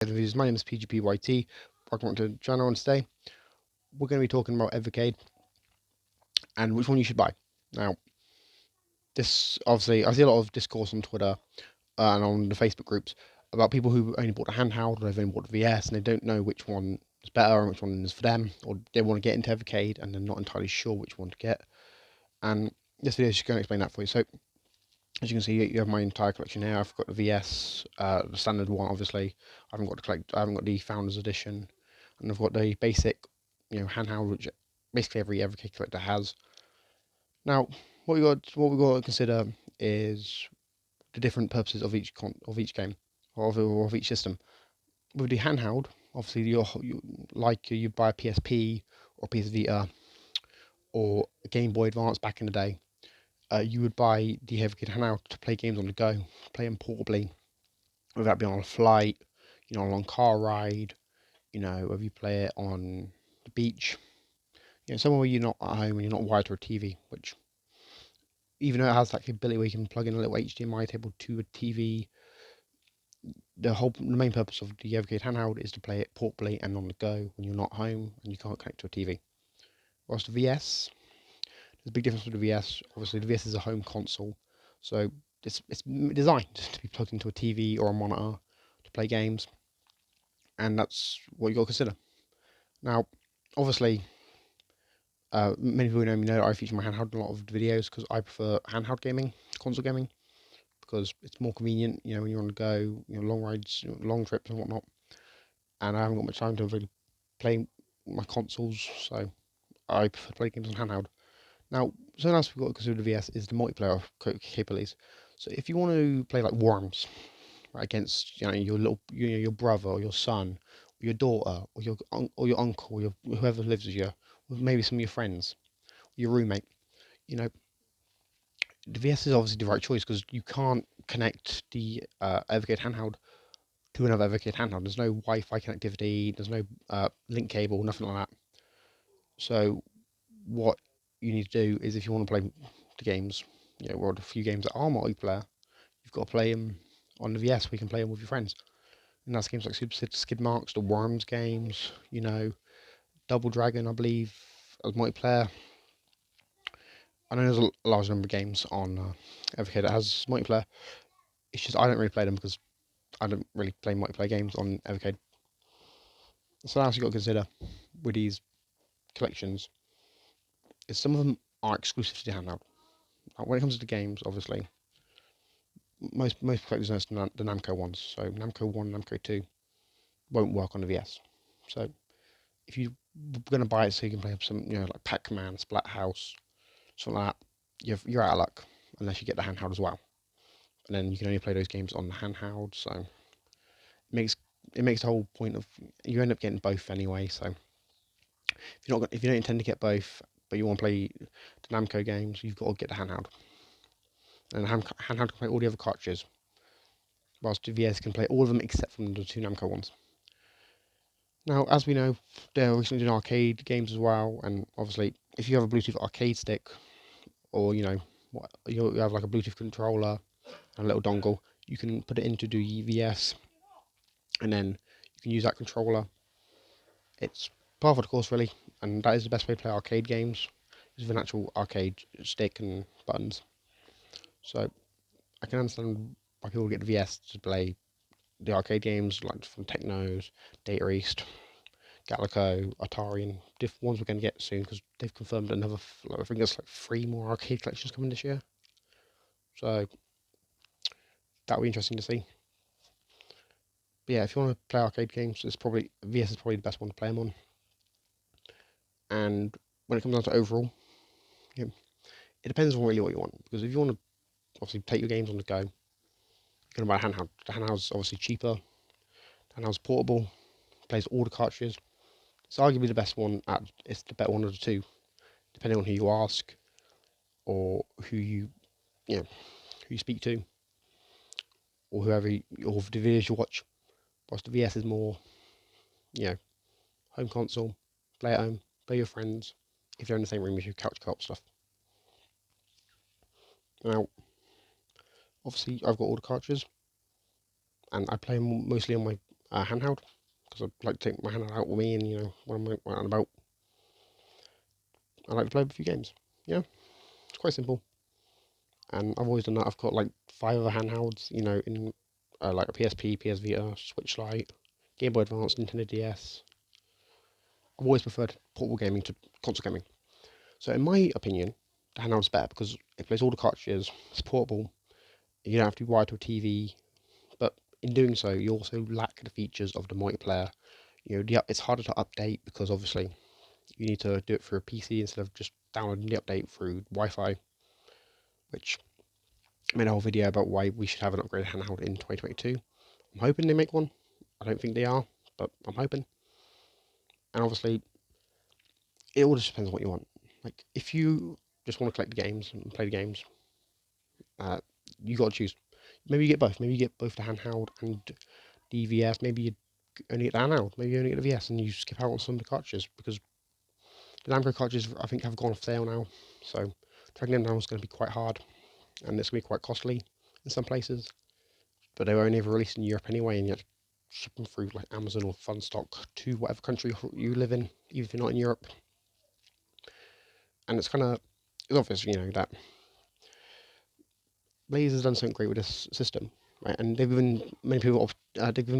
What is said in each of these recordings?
My name is PGPYT. Welcome to the channel, and today we're going to be talking about Evercade and which one you should buy. Now, this obviously I see a lot of discourse on Twitter and on the Facebook groups about people who only bought a handheld or they've only bought a VS and they don't know which one is better and which one is for them, or they want to get into Evercade and they're not entirely sure which one to get. And this video is just going to explain that for you. So, as you can see, you have my entire collection here. I've got the VS, the standard one, obviously. I haven't got the Founders Edition, and I've got the basic, handheld, which basically every Evercade collector has. Now, what we got to consider is the different purposes of each game, or of each system. With the handheld, obviously, you buy a PSP or a PS Vita or a Game Boy Advance back in the day. You would buy the Evercade handheld to play games on the go, play them portably, whether that be on a flight, a long car ride, whether you play it on the beach, somewhere where you're not at home and you're not wired to a TV, which even though it has that capability where you can plug in a little HDMI cable to a TV, the main purpose of the Evercade handheld is to play it portably and on the go when you're not home and you can't connect to a TV. Whilst the VS, there's a big difference with the VS. Obviously, the VS is a home console, so it's designed to be plugged into a TV or a monitor to play games, and that's what you got to consider. Now, obviously, many people know me know that I feature my handheld in a lot of videos because I prefer handheld gaming, console gaming, because it's more convenient, when you're on the go, long rides, long trips and whatnot. And I haven't got much time to really play my consoles, so I prefer to play games on handheld. Now, something else we've got to consider the VS is the multiplayer capabilities. So if you want to play like Worms, right, against your brother or your son or your daughter or your uncle or whoever lives with you, with maybe some of your friends, your roommate, you know, the VS is obviously the right choice because you can't connect the Evercade handheld to another Evercade handheld. There's no Wi-Fi connectivity. There's no link cable, nothing like that. So what you need to do is, if you want to play the games, or the few games that are multiplayer, you've got to play them on the VS. We can play them with your friends, and that's games like Super Skid Marks, the Worms games, Double Dragon, I believe, as multiplayer. I know there's a large number of games on Evercade that has multiplayer. It's just I don't really play them because I don't really play multiplayer games on Evercade. So that's what you've got to consider with these collections is some of them are exclusive to the handheld. Now, when it comes to the games, obviously, most collectors know the Namco ones. So Namco 1, Namco 2 won't work on the VS. So if you're going to buy it so you can play some, like Pac-Man, Splathouse, something like that, you're out of luck unless you get the handheld as well. And then you can only play those games on the handheld. So it makes the whole point of you end up getting both anyway. So if you don't intend to get both, but you want to play the Namco games, you've got to get the handheld. And the handheld can play all the other cartridges, whilst the VS can play all of them except from the two Namco ones. Now, as we know, they're recently doing arcade games as well, and obviously, if you have a Bluetooth arcade stick, or you have like a Bluetooth controller and a little dongle, you can put it into the VS, and then you can use that controller. It's part of the course, really, and that is the best way to play arcade games, is with an actual arcade stick and buttons. So I can understand why people get the VS to play the arcade games like from Technos, Data East, Galaco, Atari, and different ones we're going to get soon because they've confirmed another. I think there's like 3 more arcade collections coming this year. So that'll be interesting to see. But yeah, if you want to play arcade games, it's probably VS is probably the best one to play them on. And when it comes down to overall, it depends on really what you want. Because if you want to obviously take your games on the go, you're going to buy a handheld. The handheld's obviously cheaper. The handheld's portable, plays all the cartridges. It's arguably the best one. It's the better one of the two, depending on who you ask or who who you speak to, or or the videos you watch. Whilst the VS is more, home console, play at home, play with your friends, if they're in the same room as you, couch co-op stuff. Now, obviously, I've got all the cartridges, and I play them mostly on my handheld, because I like to take my handheld out with me, and when I'm out and about, I like to play a few games. Yeah, it's quite simple, and I've always done that. I've got like 5 other handhelds, in like a PSP, PS Vita, Switch Lite, Game Boy Advance, Nintendo DS. I've always preferred portable gaming to console gaming. So in my opinion, the handheld's better because it plays all the cartridges, it's portable, you don't have to be wired to a TV, but in doing so, you also lack the features of the multiplayer. It's harder to update because obviously you need to do it through a PC instead of just downloading the update through Wi-Fi, which I made a whole video about why we should have an upgraded handheld in 2022. I'm hoping they make one. I don't think they are, but I'm hoping. And obviously, it all just depends on what you want. Like, if you just want to collect the games and play the games, uh, you got to choose. Maybe you get both. Maybe you get both the handheld and the VS. Maybe you only get the handheld. Maybe you only get the VS and you skip out on some of the cartridges because the Namco cartridges I think have gone off sale now. So tracking them down is going to be quite hard and it's going to be quite costly in some places. But they were only ever released in Europe anyway, and you have to ship them through like Amazon or Funstock to whatever country you live in, even if you're not in Europe. And it's obvious, that Blaze has done something great with this system, right? And they've given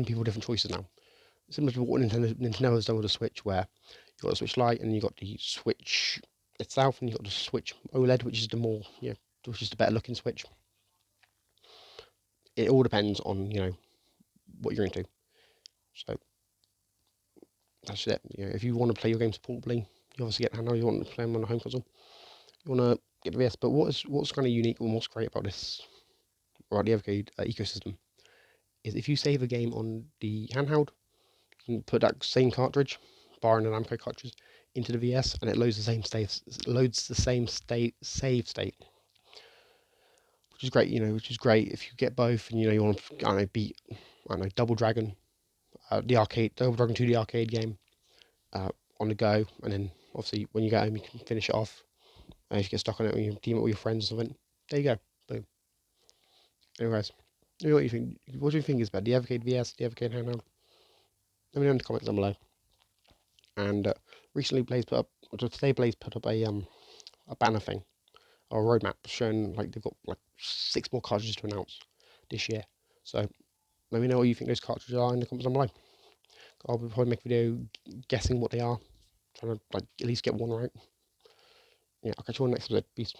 people different choices now. Similar to what Nintendo has done with the Switch, where you've got the Switch Lite and you've got the Switch itself, and you've got the Switch OLED, which is which is the better looking Switch. It all depends on what you're into. So that's it. If you want to play your games portably, you obviously get handheld. You want to play them on a home console. You want to get the VS. But what's kind of unique and what's great about about the Evercade ecosystem, is if you save a game on the handheld, you can put that same cartridge, barring an Namco cartridge, into the VS, and it loads the same save state, which is great. Which is great if you get both, and you want to, beat, Double Dragon, Double Dragon 2, the arcade game, on the go, and then obviously when you get home you can finish it off. And if you get stuck on it, when you team up with your friends or something, there you go, boom. Anyways, what do you think? What do you think is better, the Evercade VS, the Evercade handheld? Let me know in the comments down below. And recently, today Blaze put up a banner thing or a roadmap showing like they've got like 6 more cartridges to announce this year. So let me know what you think those cartridges are in the comments down below. I'll probably make a video guessing what they are, trying to like at least get one right. Yeah, I'll catch you on the next episode. Peace.